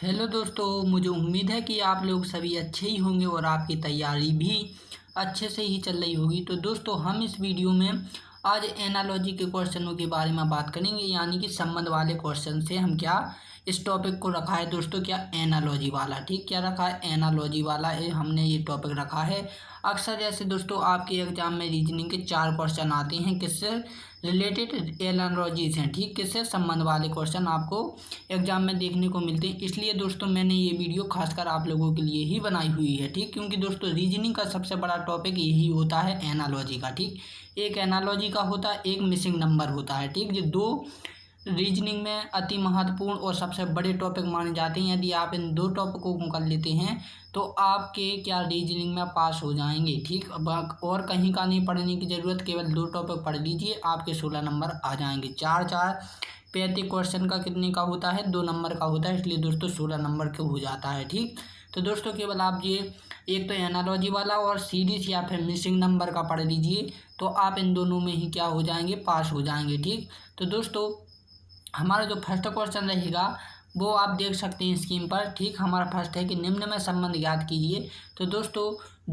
Hello दोस्तों, मुझे उम्मीद है कि आप लोग सभी अच्छे ही होंगे और आपकी तैयारी भी अच्छे से ही चल रही होगी। तो दोस्तों, हम इस वीडियो में आज एनालॉजी के क्वेश्चनों के बारे में बात करेंगे, यानी कि संबंध वाले क्वेश्चन से हम क्या इस टॉपिक को रखा है दोस्तों, क्या एनालॉजी वाला। ठीक, क्या रखा है? एनालॉजी वाला हमने ये टॉपिक रखा है। अक्सर जैसे दोस्तों आपके एग्जाम में रीजनिंग के 4 क्वेश्चन आते हैं, किससे रिलेटेड? एनालॉजी से। ठीक, किससे? संबंध वाले क्वेश्चन आपको एग्जाम में देखने को मिलते हैं। इसलिए दोस्तों मैंने ये वीडियो खासकर आप लोगों के लिए ही बनाई हुई है। ठीक, क्योंकि दोस्तों रीजनिंग का सबसे बड़ा टॉपिक यही होता है, एनालॉजी का। ठीक, एक एनालॉजी का होता है, एक मिसिंग नंबर होता है। ठीक, ये दो रीजनिंग में अति महत्वपूर्ण और सबसे बड़े टॉपिक माने जाते हैं। यदि आप इन दो टॉपिकों को कर लेते हैं तो आपके क्या रीजनिंग में पास हो जाएंगे। ठीक, और कहीं का नहीं पढ़ने की ज़रूरत, केवल दो टॉपिक पढ़ लीजिए, आपके 16 नंबर आ जाएंगे। 4 35 क्वेश्चन का कितने का होता है? 2 नंबर का होता है, इसलिए दोस्तों 16 नंबर के हो जाता है। ठीक, तो दोस्तों केवल आप ये एक तो एनालॉजी वाला और सीरीज या फिर मिसिंग नंबर का पढ़ लीजिए, तो आप इन दोनों में ही क्या हो जाएंगे? पास हो जाएंगे। ठीक, तो दोस्तों हमारा जो फर्स्ट क्वेश्चन रहेगा वो आप देख सकते हैं स्क्रीन पर। ठीक, हमारा फर्स्ट है कि निम्न में संबंध ज्ञात कीजिए। तो दोस्तों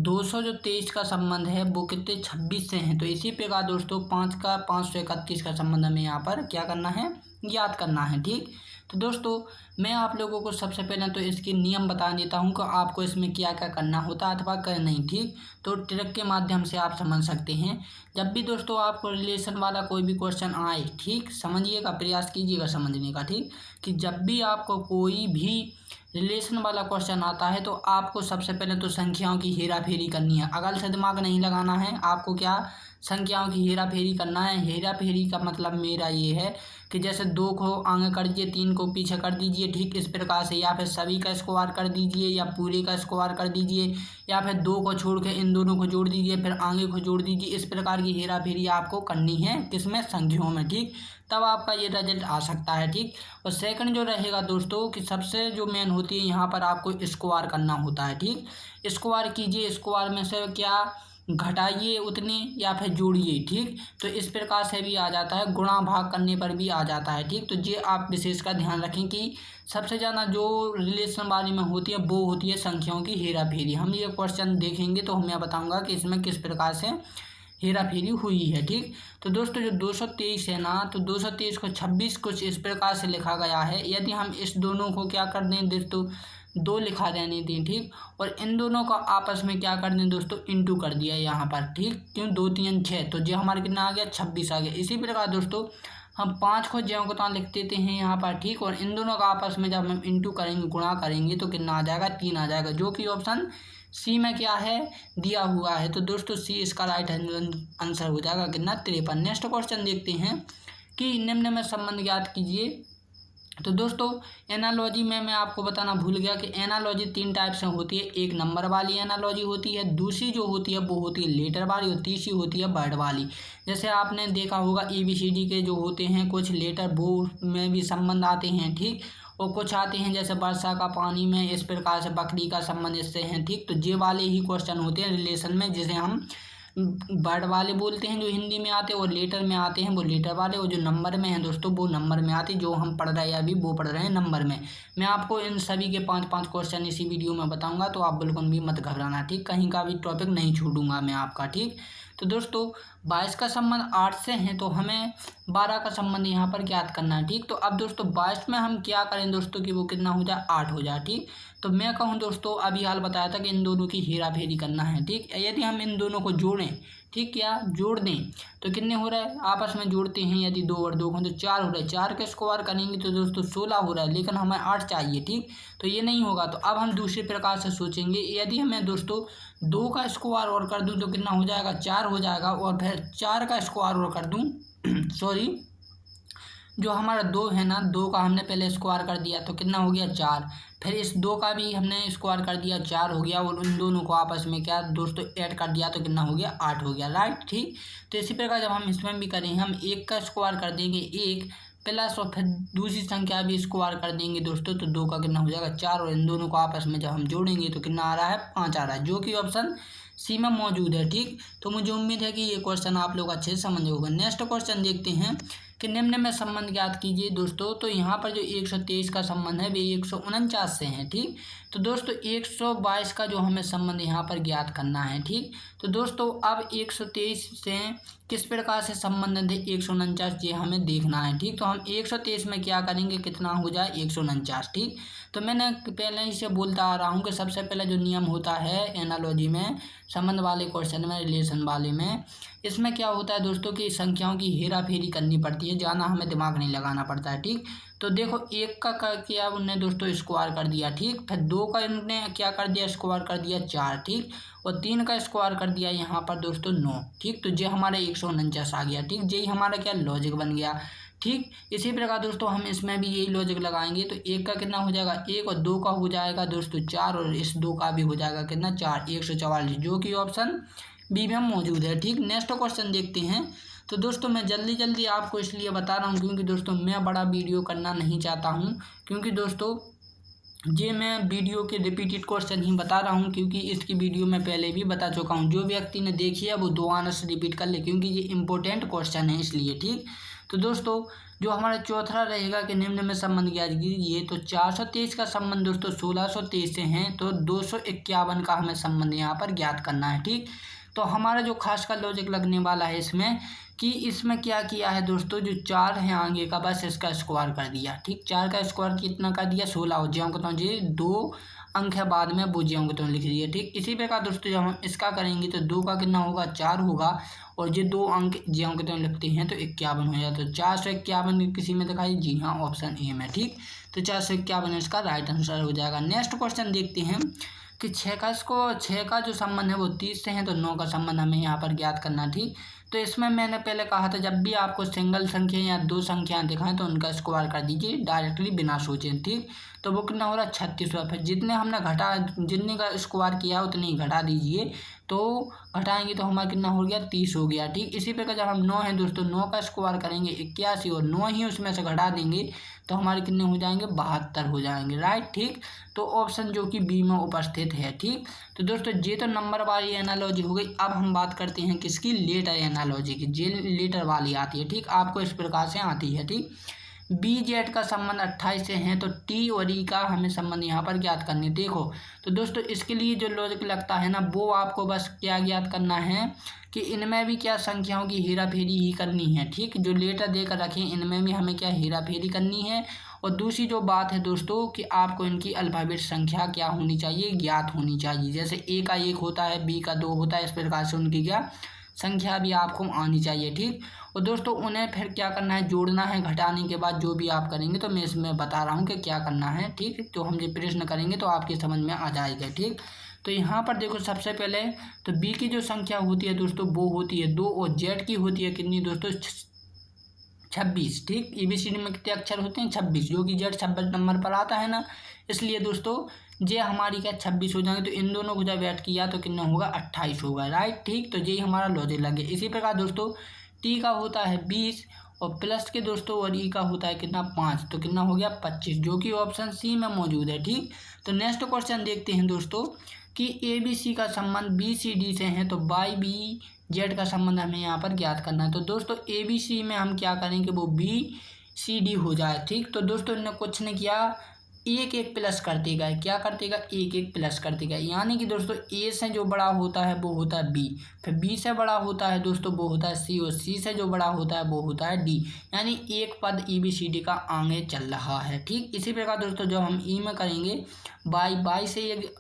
223 का संबंध है वो कितने? 26 से हैं। तो इसी प्रकार दोस्तों 5 का 531 का संबंध हमें यहाँ पर क्या करना है? ज्ञात करना है। ठीक, तो दोस्तों मैं आप लोगों को सबसे पहले तो इसके नियम बता देता हूँ कि आपको इसमें क्या क्या करना होता है अथवा कर नहीं। ठीक, तो ट्रिक के माध्यम से आप समझ सकते हैं। जब भी दोस्तों आपको रिलेशन वाला कोई भी क्वेश्चन आए, ठीक, समझिएगा, प्रयास कीजिएगा समझने का। ठीक, कि जब भी आपको कोई भी रिलेशन वाला क्वेश्चन आता है तो आपको सबसे पहले तो संख्याओं की हेरा फेरी करनी है। अगल से दिमाग नहीं लगाना है आपको, क्या संख्याओं की हेरा फेरी करना है। हेरा फेरी का मतलब मेरा ये है कि जैसे 2 को आगे कर दीजिए, 3 को पीछे कर दीजिए। ठीक, इस प्रकार से, या फिर सभी का स्क्वायर कर दीजिए, या पूरे का स्क्वायर कर दीजिए, या फिर 2 को छोड़ के इन दोनों को जोड़ दीजिए, फिर आगे को जोड़ दीजिए। इस प्रकार की हेरा फेरी आपको करनी है, किसमें? संख्याओं में। ठीक, तब आपका ये रिजल्ट आ सकता है। ठीक, और सेकंड जो रहेगा दोस्तों कि सबसे जो मेन होती है यहाँ पर आपको स्क्वायर करना होता है। ठीक, स्क्वायर कीजिए, स्क्वायर में से क्या घटाइए उतने या फिर जोड़िए। ठीक, तो इस प्रकार से भी आ जाता है, गुणा भाग करने पर भी आ जाता है। ठीक, तो ये आप विशेष का ध्यान रखें कि सबसे ज़्यादा जो रिलेशन वाली में होती है वो होती है संख्याओं की हेरा फेरी। हम ये क्वेश्चन देखेंगे तो मैं बताऊंगा कि इसमें किस प्रकार से हेरा फेरी हुई है। ठीक, तो दोस्तों जो 223 है ना, तो 223 को 26 कुछ इस प्रकार से लिखा गया है। यदि हम इस दोनों को क्या कर दें दोस्तों, 2 लिखा रहने दें। ठीक, और इन दोनों का आपस में क्या कर दें दोस्तों? इंटू कर दिया यहाँ पर। ठीक, क्यों? 2 3 6, तो जो हमारे कितना आ गया? 26 आ गया। इसी प्रकार दोस्तों हम 5 को ज्यों को त्यों लिख देते हैं यहाँ पर। ठीक, और इन दोनों का आपस में जब हम इंटू करेंगे, गुणा करेंगे, तो कितना आ जाएगा? 3 आ जाएगा, जो कि ऑप्शन सी में क्या है? दिया हुआ है। तो दोस्तों सी इसका राइट आंसर हो जाएगा कितना? 53। नेक्स्ट क्वेश्चन देखते हैं कि निम्न में संबंध ज्ञात कीजिए। तो दोस्तों एनालॉजी में मैं आपको बताना भूल गया कि एनालॉजी 3 टाइप से होती है। एक नंबर वाली एनालॉजी होती है, दूसरी जो होती है वो होती है लेटर वाली, और तीसरी होती है वर्ड वाली। जैसे आपने देखा होगा ABCD के जो होते हैं कुछ लेटर, वो में भी संबंध आते हैं। ठीक, और कुछ आते हैं जैसे वर्षा का पानी में, इस प्रकार से बकरी का संबंध इससे हैं। ठीक, तो ये वाले ही क्वेश्चन होते हैं रिलेशन में, जिसे हम वर्ड वाले बोलते हैं, जो हिंदी में आते हैं, और लेटर में आते हैं वो लेटर वाले, और जो नंबर में हैं दोस्तों वो नंबर में आते हैं। जो हम पढ़ रहे हैं अभी वो पढ़ रहे हैं नंबर में। मैं आपको इन सभी के 5 क्वेश्चन इसी वीडियो में बताऊंगा, तो आप बिल्कुल भी मत घबराना। ठीक, कहीं का भी टॉपिक नहीं छोड़ूंगा मैं आपका। ठीक, तो दोस्तों 22 का संबंध 8 से है, तो हमें 12 का संबंध यहाँ पर ज्ञात करना है। ठीक, तो अब दोस्तों 22 में हम क्या करें दोस्तों कि वो कितना हो जाए? 8 हो जाए। ठीक, तो मैं कहूँ दोस्तों अभी हाल बताया था कि इन दोनों की हेरा फेरी करना है। ठीक, यदि हम इन दोनों को जोड़ें, ठीक, क्या जोड़ दें, तो कितने हो रहा है? आपस में जोड़ते हैं, यदि 2 और 2 तो 4 हो रहा है। 4 के स्क्वायर करेंगे तो दोस्तों 16 हो रहा है, लेकिन हमें 8 चाहिए। ठीक, तो ये नहीं होगा। तो अब हम दूसरे प्रकार से सोचेंगे, यदि हमें दोस्तों 2 का स्क्वायर और कर दूं तो कितना हो जाएगा? 4 हो जाएगा, और फिर 4 का स्क्वायर और कर दूं सॉरी, जो हमारा 2 है ना, 2 का हमने पहले स्क्वायर कर दिया तो कितना हो गया? 4। फिर इस 2 का भी हमने स्क्वायर कर दिया, 4 हो गया, और उन दोनों को आपस में क्या दोस्तों ऐड कर दिया तो कितना हो गया? 8 हो गया। राइट। ठीक, तो इसी प्रकार जब हम इसमें भी करें, हम 1 का स्क्वायर कर देंगे 1 प्लस, और फिर दूसरी संख्या भी स्क्वायर कर देंगे दोस्तों, तो 2 का कितना हो जाएगा? 4, और इन दोनों को आपस में जब हम जोड़ेंगे तो कितना आ रहा है? 5 आ रहा है, जो कि ऑप्शन सी में मौजूद है। ठीक, तो मुझे उम्मीद है कि ये क्वेश्चन आप लोग अच्छे से समझ होगा। नेक्स्ट क्वेश्चन देखते हैं कि निम्न में संबंध ज्ञात कीजिए दोस्तों। तो यहाँ पर जो 123 का संबंध है वे 149 से है। ठीक, तो दोस्तों 122 का जो हमें संबंध यहाँ पर ज्ञात करना है। ठीक, तो दोस्तों अब 123 से किस प्रकार से संबंध है 149 ये हमें देखना है। ठीक, तो हम 123 में क्या करेंगे, कितना हो जाए 149। ठीक, तो मैंने पहले ही से बोलता आ रहा हूँ कि सबसे पहला जो नियम होता है एनालॉजी में, संबंध वाले क्वेश्चन में, रिलेशन वाले में, इसमें क्या होता है दोस्तों कि संख्याओं की हेरा फेरी करनी पड़ती है, ज़्यादा हमें दिमाग नहीं लगाना पड़ता है। ठीक, तो देखो 1 का किया उनने दोस्तों स्क्वायर कर दिया। ठीक, फिर 2 का इन्होंने क्या कर दिया, स्क्वायर कर दिया 4। ठीक, और 3 का स्क्वायर कर दिया यहाँ पर दोस्तों 9। ठीक, तो ये हमारा 149 आ गया। ठीक, यही हमारा क्या लॉजिक बन गया। ठीक, इसी प्रकार दोस्तों हम इसमें भी यही लॉजिक लगाएंगे। तो 1 का कितना हो जाएगा 1, और 2 का हो जाएगा दोस्तों 4, और इस 2 का भी हो जाएगा कितना 4, 144, जो कि ऑप्शन बी में मौजूद है। ठीक, नेक्स्ट क्वेश्चन देखते हैं। तो दोस्तों मैं जल्दी आपको इसलिए बता रहा हूँ क्योंकि दोस्तों मैं बड़ा वीडियो करना नहीं चाहता हूँ, क्योंकि दोस्तों ये मैं वीडियो के रिपीटेड क्वेश्चन ही बता रहा हूँ, क्योंकि इसकी वीडियो मैं पहले भी बता चुका हूँ। जो व्यक्ति ने देखी है वो दोबारा से रिपीट कर ले, क्योंकि ये इंपॉर्टेंट क्वेश्चन है इसलिए। ठीक, तो दोस्तों जो हमारा चौथा रहेगा कि निम्न में संबंध ज्ञात कीजिए, तो 423 का संबंध दोस्तों 1623 से है, तो 251 का हमें संबंध यहाँ पर ज्ञात करना है। ठीक, तो हमारा जो खास का लॉजिक लगने वाला है इसमें कि इसमें क्या किया है दोस्तों, जो 4 है आगे का बस इसका स्क्वायर कर दिया। ठीक, 4 का स्क्वायर कितना कर दिया 16, हो ज्यों जी 2 अंक है बाद में वो ज्यों तो लिख दिया। ठीक, इसी प्रकार दोस्तों जब हम इसका करेंगे तो 2 का कितना होगा 4 होगा, और ये 2 अंक ज्यों तो लिखते हैं तो 51 हो जाता है। तो 451 किसी में दिखाई, जी हाँ ऑप्शन ए में। ठीक, तो 451 इसका राइट आंसर हो जाएगा। नेक्स्ट क्वेश्चन देखते हैं कि 6 का जो संबंध है वो 30 से है, तो 9 का संबंध हमें यहाँ पर ज्ञात करना। ठीक, तो इसमें मैंने पहले कहा था जब भी आपको सिंगल संख्या या 2 संख्याएं दिखाएं तो उनका स्क्वायर कर दीजिए डायरेक्टली बिना सोचे। ठीक, तो वो कितना हो रहा है 36 हुआ। फिर जितने हमने जितने का स्क्वायर किया उतने ही घटा दीजिए, तो घटाएंगे तो हमारा कितना हो गया 30 हो गया। ठीक, इसी प्रकार जब हम 9 है दोस्तों 9 का स्क्वायर करेंगे 81, और 9 ही उसमें से घटा देंगे तो हमारे कितने हो जाएंगे 72 हो जाएंगे। राइट, ठीक, तो ऑप्शन जो कि बी में उपस्थित है। ठीक, तो दोस्तों ये तो नंबर वाली एनालॉजी हो गई। अब हम बात करते हैं किसकी, लेटर एनालॉजी की। जे लेटर वाली आती है। ठीक, आपको इस प्रकार से आती है। ठीक, बी जेड का संबंध 28 से है, तो टी और ई का हमें संबंध यहाँ पर ज्ञात करनी। देखो तो दोस्तों इसके लिए जो लॉजिक लगता है ना, वो आपको बस क्या ज्ञात करना है कि इनमें भी क्या संख्याओं की हेरा फेरी ही करनी है। ठीक, जो लेटर देकर रखें इनमें भी हमें क्या हेरा फेरी करनी है। और दूसरी जो बात है दोस्तों कि आपको इनकी अल्फ़ाबेट संख्या क्या होनी चाहिए, ज्ञात होनी चाहिए। जैसे ए का 1 होता है, बी का 2 होता है, इस प्रकार से उनकी क्या संख्या भी आपको आनी चाहिए। ठीक, और दोस्तों उन्हें फिर क्या करना है, जोड़ना है। घटाने के बाद जो भी आप करेंगे, तो मैं इसमें बता रहा हूँ कि क्या करना है। ठीक, तो हम जब प्रश्न करेंगे तो आपकी समझ में आ जाएगा। ठीक, तो यहाँ पर देखो सबसे पहले तो बी की जो संख्या होती है दोस्तों वो होती है 2, और जेड की होती है कितनी दोस्तों 26। ठीक, ABCD में कितने अक्षर होते हैं 26, जो कि जेड 26 नंबर पर आता है ना, इसलिए दोस्तों ये हमारी क्या 26 हो जाएंगे। तो इन दोनों को जब ऐड किया तो कितना होगा 28 होगा। राइट, ठीक, तो यही हमारा लॉजिक लगे। इसी प्रकार दोस्तों टी का होता है 20, और प्लस के दोस्तों और ई का होता है कितना 5, तो कितना हो गया 25, जो कि ऑप्शन सी में मौजूद है। ठीक, तो नेक्स्ट क्वेश्चन देखते हैं दोस्तों कि ABC का संबंध BCD से है, तो बाई बी जेड का संबंध हमें यहाँ पर ज्ञात करना है। तो दोस्तों ABC में हम क्या करेंगे, वो BCD हो जाए। ठीक, तो दोस्तों इन्होंने कुछ नहीं किया, एक एक प्लस करते गए। क्या करते गए, एक एक प्लस करते गए। यानी कि दोस्तों ए से जो बड़ा होता है वो होता है बी, फिर बी से बड़ा होता है दोस्तों वो होता है सी, और सी से जो बड़ा होता है वो होता है डी। यानी एक पद EBCD का आगे चल रहा है। ठीक, इसी प्रकार दोस्तों जब हम ई में करेंगे बाई से एक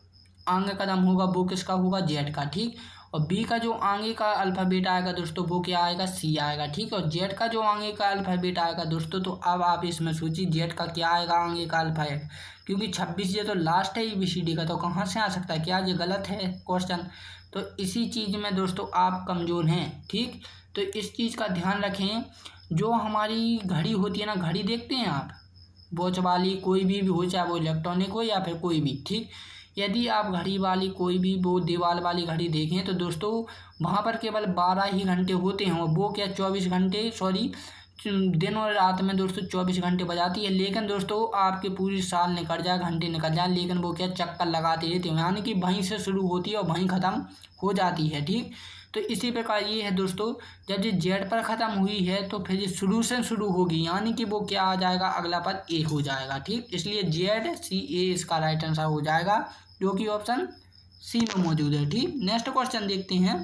आगे कदम होगा वो किसका होगा, जेड का। ठीक, और बी का जो आगे का अल्फ़ाबेट आएगा दोस्तों वो क्या आएगा, सी आएगा। ठीक, और जेड का जो आगे का अल्फ़ाबेट आएगा दोस्तों, तो अब आप इसमें सोचिए जेड का क्या आएगा आगे का अल्फ़ाबेट, क्योंकि 26 ये तो लास्ट है EBCD का, तो कहाँ से आ सकता है, क्या ये गलत है क्वेश्चन। तो इसी चीज़ में दोस्तों आप कमज़ोर हैं। ठीक, तो इस चीज़ का ध्यान रखें। जो हमारी घड़ी होती है ना, घड़ी देखते हैं आप, वॉच वाली कोई भी हो, चाहे वो इलेक्ट्रॉनिक हो या फिर कोई भी। ठीक, यदि आप घड़ी वाली कोई भी वो दीवार वाली घड़ी देखें तो दोस्तों वहाँ पर केवल 12 ही घंटे होते हैं, और वो क्या 24 घंटे दिन और रात में दोस्तों 24 घंटे बजाती है। लेकिन दोस्तों आपके पूरी साल निकल जाए, घंटे निकल जाए, लेकिन वो क्या चक्कर लगाते रहते हैं, यानी कि वहीं से शुरू होती है और वहीं ख़त्म हो जाती है। ठीक, तो तो इसी प्रकार ये है दोस्तों, जब ये जेड पर ख़त्म हुई है तो फिर ये शुरू से शुरू होगी, यानी कि वो क्या आ जाएगा, अगला पद ए हो जाएगा। ठीक, इसलिए ZCA इसका राइट आंसर हो जाएगा, जो कि ऑप्शन सी में मौजूद है। ठीक, नेक्स्ट क्वेश्चन देखते हैं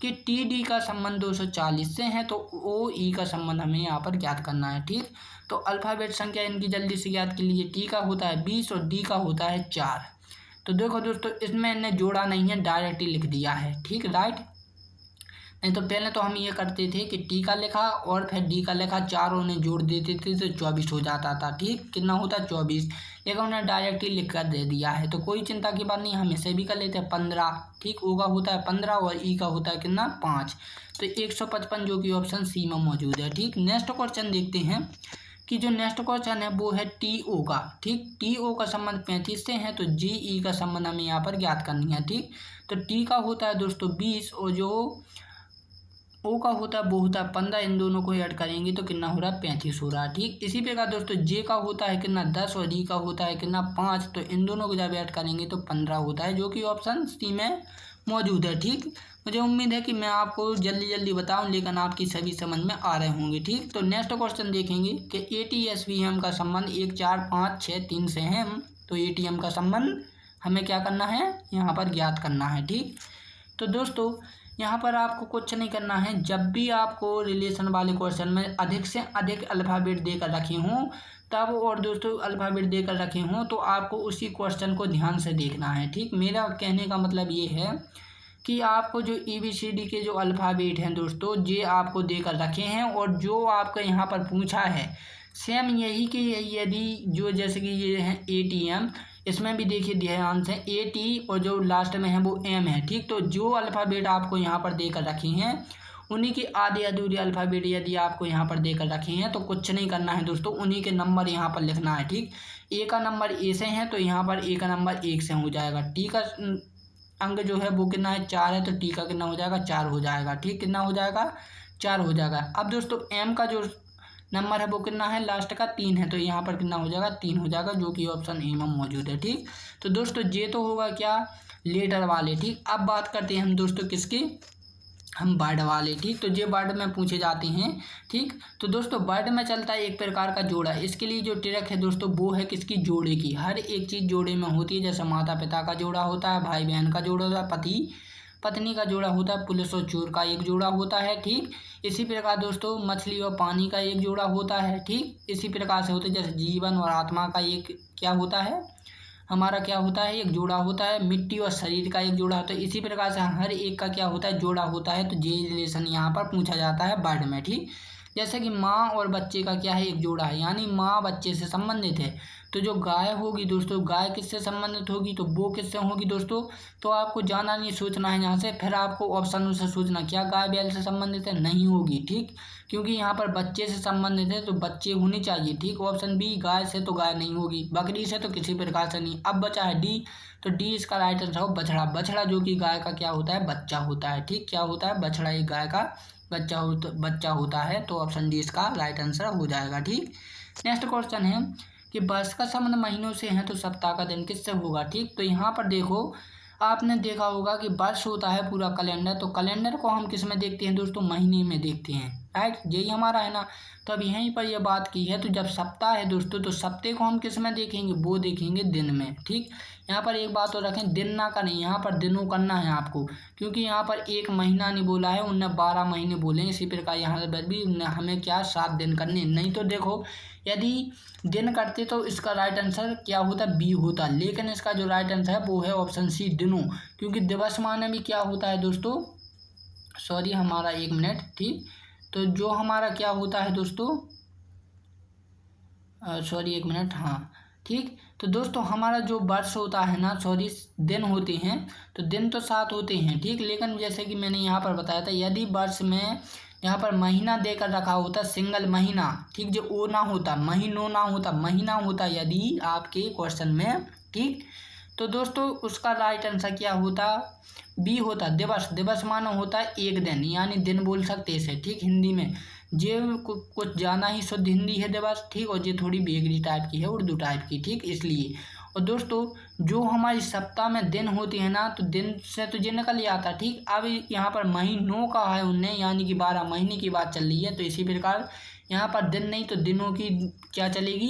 कि TD का संबंध 240 से है, तो OE का संबंध हमें यहाँ पर ज्ञात करना है। ठीक, तो अल्फ़ाबेट संख्या इनकी जल्दी से ज्ञात के लिए, T का होता है 20 और D का होता है 4। तो देखो दोस्तों, इसमें इन्हें जोड़ा नहीं है, डायरेक्ट ही लिख दिया है। ठीक, राइट, नहीं तो पहले तो हम ये करते थे कि T का लिखा और फिर D का लिखा, चारों ने जोड़ देते थे तो 24 हो जाता था। ठीक, कितना होता है 24, लेकिन उन्हें डायरेक्ट ही लिख कर दे दिया है, तो कोई चिंता की बात नहीं, हम इसे भी कर लेते हैं 15। ठीक, O का होता है 15 और E का होता है कितना, 5, तो 155, जो कि ऑप्शन सी में मौजूद है। ठीक, नेक्स्ट क्वेश्चन देखते हैं कि जो नेक्स्ट क्वेश्चन है वो है TO का। ठीक, TO का संबंध 35 से है, तो GE का संबंध हमें यहाँ पर ज्ञात करनी है। ठीक, तो T का होता है दोस्तों 20 और जो O का होता है वो होता है 15, इन दोनों को ऐड करेंगे तो कितना हो रहा है, 35 हो रहा है। ठीक, इसी प्रकार दोस्तों J का होता है कितना, 10 और D का होता है कितना, 5, तो इन दोनों को जब ऐड करेंगे तो 15 होता है, जो कि ऑप्शन सी में मौजूद है। ठीक, मुझे उम्मीद है कि मैं आपको जल्दी जल्दी बताऊं, लेकिन आपकी सभी समझ में आ रहे होंगे। ठीक, तो नेक्स्ट क्वेश्चन देखेंगे कि ATSVM का संबंध 1 4 5 6 3 से है, तो ATM का संबंध हमें क्या करना है, यहाँ पर ज्ञात करना है। ठीक, तो दोस्तों यहाँ पर आपको कुछ नहीं करना है, जब भी आपको रिलेशन वाले क्वेश्चन में अधिक से अधिक अल्फ़ाबेट देकर रखे हों तब, और दोस्तों अल्फ़ाबेट देकर रखे हों तो आपको उसी क्वेश्चन को ध्यान से देखना है। ठीक, मेरा कहने का मतलब ये है कि आपको जो ABCD के जो अल्फ़ाबेट हैं दोस्तों, ये आपको देकर रखे हैं, और जो आपका यहाँ पर पूछा है सेम यही कि यदि जो जैसे कि ये है ATM, इसमें भी देखिए ध्यान से AT और जो लास्ट में है वो M है। ठीक, तो जो अल्फ़ाबेट आपको यहाँ पर देकर रखी हैं उन्हीं की आधे अधूरे अल्फ़ाबेट यदि आपको यहाँ पर देकर रखे हैं तो कुछ नहीं करना है दोस्तों, उन्हीं के नंबर यहाँ पर लिखना है। ठीक, A का नंबर A से है तो यहाँ पर A का नंबर 1 से हो जाएगा। T का अंक जो है वो कितना है, 4 है, तो T का कितना हो जाएगा, 4 हो जाएगा। ठीक, कितना हो जाएगा, 4 हो जाएगा। अब दोस्तों M का जो नंबर है वो कितना है, लास्ट का 3 है, तो यहाँ पर कितना हो जाएगा, 3 हो जाएगा, जो कि ऑप्शन ए में मौजूद है। ठीक, तो दोस्तों ये तो होगा क्या, लेटर वाले। ठीक, अब बात करते हैं हम दोस्तों किसकी, हम वर्ड वाले। ठीक, तो ये वर्ड में पूछे जाते हैं। ठीक, तो दोस्तों वर्ड में चलता है एक प्रकार का जोड़ा, इसके लिए जो ट्रिक है दोस्तों वो है किसकी, जोड़े की। हर एक चीज़ जोड़े में होती है, जैसे माता पिता का जोड़ा होता है, भाई बहन का जोड़ा होता है, पति पत्नी का जोड़ा होता है, पुलिस और चोर का एक जोड़ा होता है। ठीक, इसी प्रकार दोस्तों मछली और पानी का एक जोड़ा होता है। ठीक, इसी प्रकार से होते जैसे जीवन और आत्मा का एक क्या होता है, हमारा क्या होता है, एक जोड़ा होता है। मिट्टी और शरीर का एक जोड़ा होता है। इसी प्रकार से हर एक का क्या होता है, जोड़ा होता है। तो ये रिलेशन यहाँ पर पूछा जाता है वर्ड में। ठीक, जैसे कि माँ और बच्चे का क्या है, एक जोड़ा है, यानी माँ बच्चे से संबंधित है। तो जो गाय होगी दोस्तों, गाय किससे संबंधित होगी, तो वो किससे होगी दोस्तों, तो आपको जाना नहीं, सोचना है यहाँ से, फिर आपको ऑप्शन से सोचना, क्या गाय बैल से संबंधित है, नहीं होगी। ठीक, क्योंकि यहाँ पर बच्चे से संबंधित है तो बच्चे होने चाहिए। ठीक, ऑप्शन बी, गाय से तो गाय नहीं होगी, बकरी से तो किसी प्रकार से नहीं। अब बचा है डी, तो डी इसका राइट आंसर हो बछड़ा। बछड़ा जो कि गाय का क्या होता है, बच्चा होता है। ठीक, क्या होता है, बछड़ा एक गाय का बच्चा होता है, तो ऑप्शन डी इसका राइट आंसर हो जाएगा। ठीक, नेक्स्ट क्वेश्चन है कि वर्ष का संबंध महीनों से है तो सप्ताह का दिन किससे होगा। ठीक, तो यहाँ पर देखो, आपने देखा होगा कि वर्ष होता है पूरा कैलेंडर, तो कैलेंडर को हम किस में देखते हैं दोस्तों, महीने में देखते हैं। राइट, यही हमारा है ना। तो अब यहीं पर यह बात की है, तो जब सप्ताह है दोस्तों तो सप्ताह को हम किस में देखेंगे, वो देखेंगे दिन में। ठीक, यहाँ पर एक बात और रखें, दिन ना का नहीं, यहाँ पर दिनों करना है आपको, क्योंकि यहाँ पर एक महीना नहीं बोला है, उनने 12 महीने बोले। इसी प्रकार यहाँ पर भी हमें क्या 7 दिन करने। नहीं तो देखो, यदि दिन करते तो इसका राइट आंसर क्या होता, बी होता, लेकिन इसका जो राइट आंसर है वो है ऑप्शन सी, दिनों। क्योंकि दिवस माने भी क्या होता है दोस्तों, सॉरी हमारा 1 मिनट। ठीक, तो जो हमारा क्या होता है दोस्तों, सॉरी 1 मिनट, हाँ ठीक, तो दोस्तों हमारा जो वर्ष होता है ना, सॉरी दिन होते हैं, तो दिन तो 7 होते हैं। ठीक, लेकिन जैसे कि मैंने यहाँ पर बताया था, यदि वर्ष में यहाँ पर महीना देकर रखा होता, सिंगल महीना, ठीक, जो ओ ना होता, महीनों ना होता, महीना होता यदि आपके क्वेश्चन में। ठीक, तो दोस्तों उसका राइट आंसर क्या होता, बी होता, दिवस। दिवस माना होता है एक दिन, यानी दिन बोल सकते इसे। ठीक, हिंदी में जे कुछ ज़्यादा ही शुद्ध हिंदी है दिवस। ठीक, और ये थोड़ी बेगरी टाइप की है, उर्दू टाइप की। ठीक, इसलिए, और दोस्तों जो हमारी सप्ताह में दिन होती है ना, तो दिन से तो ये निकल ही आता है। ठीक, अब यहाँ पर महीनों का है उनने, यानी कि 12 महीने की बात चल रही है। तो इसी प्रकार यहाँ पर दिन नहीं तो दिनों की क्या चलेगी,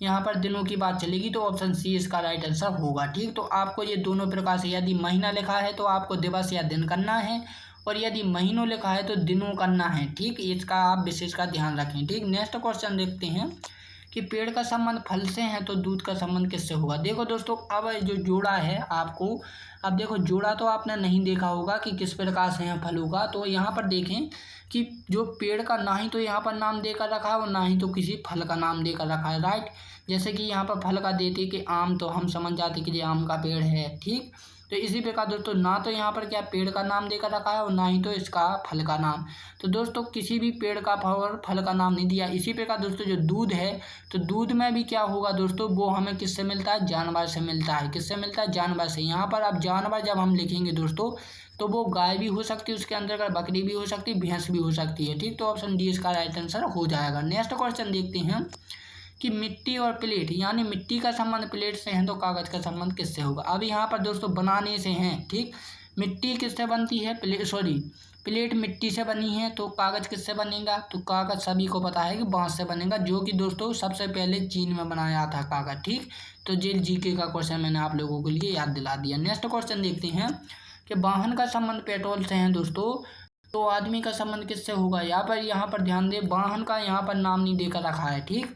यहाँ पर दिनों की बात चलेगी। तो ऑप्शन सी इसका राइट आंसर होगा। ठीक, तो आपको ये दोनों प्रकार से, यदि महीना लिखा है तो आपको दिवस या दिन करना है, और यदि महीनों लिखा है तो दिनों करना है। ठीक, इसका आप विशेष का ध्यान रखें। ठीक, नेक्स्ट क्वेश्चन देखते हैं कि पेड़ का संबंध फल से है तो दूध का संबंध किससे होगा। देखो दोस्तों, अब जो जोड़ा है आपको, अब देखो जोड़ा तो आपने नहीं देखा होगा कि किस प्रकार से है फलों का। तो यहाँ पर देखें कि जो पेड़ का ना ही तो यहाँ पर नाम देकर रखा है और ना ही तो किसी फल का नाम देकर रखा है। राइट, जैसे कि यहाँ पर फल का देते कि आम, तो हम समझ जाते कि ये आम का पेड़ है। ठीक, तो इसी प्रकार दोस्तों ना तो यहाँ पर क्या पेड़ का नाम देकर रखा है और ना ही तो इसका फल का नाम। तो दोस्तों किसी भी पेड़ का फल का नाम नहीं दिया। इसी प्रकार दोस्तों जो दूध है, तो दूध में भी क्या होगा दोस्तों, वो हमें किससे मिलता है, जानवर से मिलता है। किससे मिलता है, जानवर से। यहाँ पर अब जानवर जब हम लिखेंगे दोस्तों, तो वो गाय भी हो सकती है, उसके अंदर बकरी भी हो सकती है, भैंस भी हो सकती है। ठीक, तो ऑप्शन डी इसका राइट आंसर हो जाएगा। नेक्स्ट क्वेश्चन देखते हैं कि मिट्टी और प्लेट, यानी मिट्टी का संबंध प्लेट से है तो कागज का संबंध किससे होगा। अब यहाँ पर दोस्तों बनाने से हैं। ठीक, मिट्टी किससे बनती है, प्लेट मिट्टी से बनी है, तो कागज किससे बनेगा, तो कागज सभी को पता है कि बांस से बनेगा, जो कि दोस्तों सबसे पहले चीन में बनाया था कागज। ठीक, तो ये जीके का क्वेश्चन मैंने आप लोगों के लिए याद दिला दिया। नेक्स्ट क्वेश्चन देखते हैं कि वाहन का संबंध पेट्रोल से है दोस्तों, तो आदमी का संबंध किससे होगा। यहाँ पर ध्यान दें, वाहन का यहाँ पर नाम नहीं देकर रखा है। ठीक,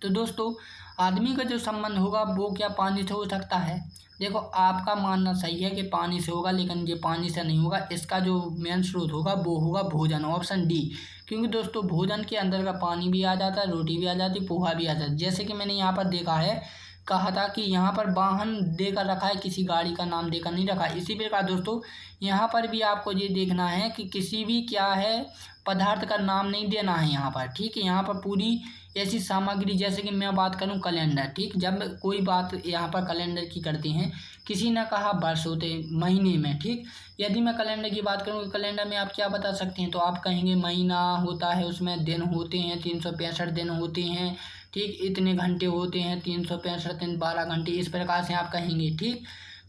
तो दोस्तों आदमी का जो संबंध होगा वो क्या पानी से हो सकता है। देखो आपका मानना सही है कि पानी से होगा, लेकिन ये पानी से नहीं होगा। इसका जो मेन स्रोत होगा वो होगा भोजन, ऑप्शन डी। क्योंकि दोस्तों भोजन के अंदर का पानी भी आ जाता है, रोटी भी आ जाती है, पोहा भी आ जाता है। जैसे कि मैंने यहाँ पर देखा है, कहा था कि यहाँ पर वाहन देकर रखा है, किसी गाड़ी का नाम देकर नहीं रखा है। इसी प्रकार दोस्तों यहाँ पर भी आपको ये देखना है कि किसी भी क्या है पदार्थ का नाम नहीं देना है यहाँ पर। ठीक है, यहाँ पर पूरी ऐसी सामग्री, जैसे कि मैं बात करूँ कैलेंडर। ठीक, जब कोई बात यहाँ पर कैलेंडर की करते हैं, किसी ने कहा वर्ष होते महीने में। ठीक, यदि मैं कैलेंडर की बात करूँ, कैलेंडर में आप क्या बता सकते हैं, तो आप कहेंगे महीना होता है, उसमें दिन होते हैं 365 दिन होते हैं। ठीक, इतने घंटे होते हैं 365 दिन 12 घंटे, इस प्रकार से आप कहेंगे। ठीक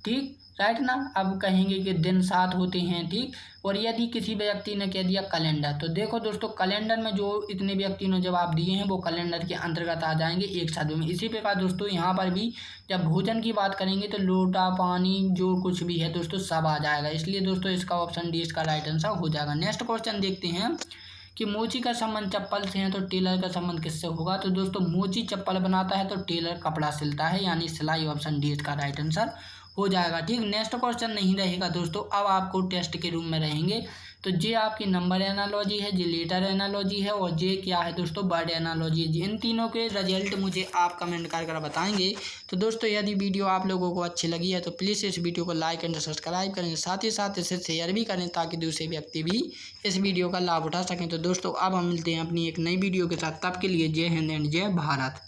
ठीक राइट ना। अब कहेंगे कि दिन 7 होते हैं। ठीक, और यदि किसी व्यक्ति ने कह दिया कैलेंडर, तो देखो दोस्तों कैलेंडर में जो इतने व्यक्ति ने जवाब दिए हैं वो कैलेंडर के अंतर्गत आ जाएंगे एक शब्द में। इसी प्रकार दोस्तों यहाँ पर भी जब भोजन की बात करेंगे तो लोटा, पानी, जो कुछ भी है दोस्तों सब आ जाएगा। इसलिए दोस्तों इसका ऑप्शन डी इसका राइट आंसर हो जाएगा। नेक्स्ट क्वेश्चन देखते हैं कि मोची का संबंध चप्पल से है तो टेलर का संबंध किससे होगा। तो दोस्तों मोची चप्पल बनाता है तो टेलर कपड़ा सिलता है, यानी सिलाई। ऑप्शन डी इसका राइट आंसर हो जाएगा। ठीक, नेक्स्ट क्वेश्चन नहीं रहेगा दोस्तों, अब आपको टेस्ट के रूम में रहेंगे। तो ये आपकी नंबर एनालॉजी है, ये लेटर एनालॉजी है, और ये क्या है दोस्तों वर्ड एनालॉजी है। इन तीनों के रिजल्ट मुझे आप कमेंट कर बताएंगे। तो दोस्तों यदि वीडियो आप लोगों को अच्छी लगी है तो प्लीज़ इस वीडियो को लाइक एंड सब्सक्राइब करें, साथ ही साथ इसे शेयर भी करें ताकि दूसरे व्यक्ति भी इस वीडियो का लाभ उठा सकें। तो दोस्तों अब हम मिलते हैं अपनी एक नई वीडियो के साथ, तब के लिए जय हिंद एंड जय भारत।